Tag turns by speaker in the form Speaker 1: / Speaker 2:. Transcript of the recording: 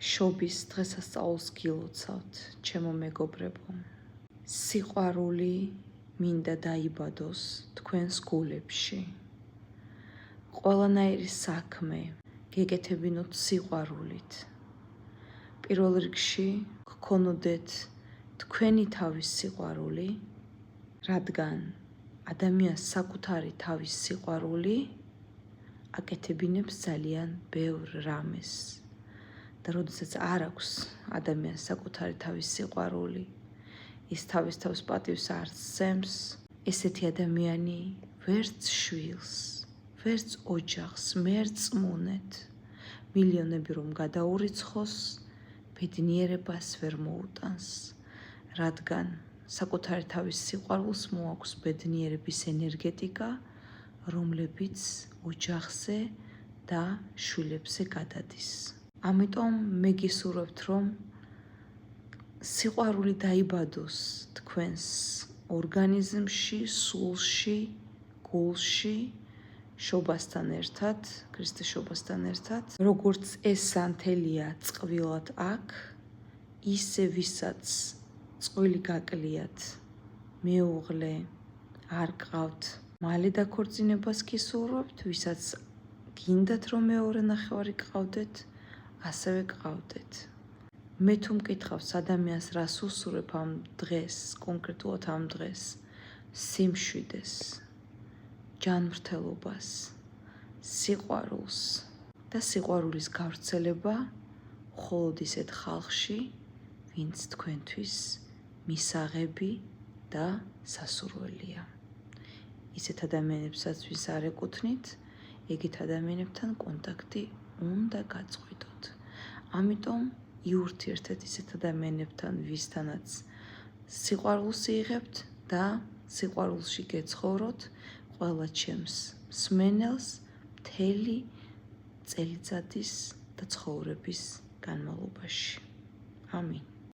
Speaker 1: შობის დღესასწაულს გილოცავთ, ჩემო მეგობრებო. სიყვარული მინდა დაიბადოს თქვენს გულებში. ყველანაირი საქმე გეკეთებინოთ სიყვარულით. პირველ რიგში გქონოდეთ თქვენი თავის სიყვარული, რადგან ადამიანს საკუთარი თავის სიყვარული აკეთებინებს ძალიან ბევრ რამეს. და როდესაც არ აქვს ადამიანს საკუთარი თავის სიყვარული, ის თავის თავს პატივს არ სცემს, ესეთი ადამიანი ვერც შვილს, ვერც ოჯახს მერწმუნეთ, მილიონები რომ გადაურიცხოს, ბედნიერებას ვერ მოუტანს, რადგან საკუთარი თავის სიყვარულს მოაქვს ბედნიერების ენერგეტიკა, რომლებიც ოჯახზე და შვილებზე გადადის. ამიტომ მე გისურვებთ, რომ სიყვარული დაიბადოს თქვენს ორგანიზმში, სულში, გულში, შობასთან ერთად, ქრისტეს შობასთან ერთად, როგორც ეს სანთელია წყვილად აქ, ისე ვისაც წყვილი გაკლიათ, მეუღლე არ გყავთ, მალე დაქორწინებას გისურვებთ, ვისაც გინდათ რომ მეორე ნახევარი გყავდეთ, ასევე გყავდეთ. მე თუ მკითხავს ადამიანს რას უსურვებ ამ დღეს, კონკრეტულად ამ დღეს, სიმშვიდეს, ჯანმრთელობას, სიყვარულს და სიყვარულის გავრცელება მხოლოდ ისეთ ხალხში, ვინც თქვენთვის მისაღები და სასურველია. ისეთ ადამიანებსაც ვის არ ეკუთვნით, ეგეთ ადამიანებთან კონტაქტი უნდა გაწყვიტოთ. ამიტომ იურთიერთეთ ისეთ ადამიანებთან, ვისთანაც სიყვარულს იღებთ და სიყვარულში გეცხოვროთ ყველა ჩემს მსმენელს მთელი წელიწადის და ცხოვრების განმავლობაში. ამინ.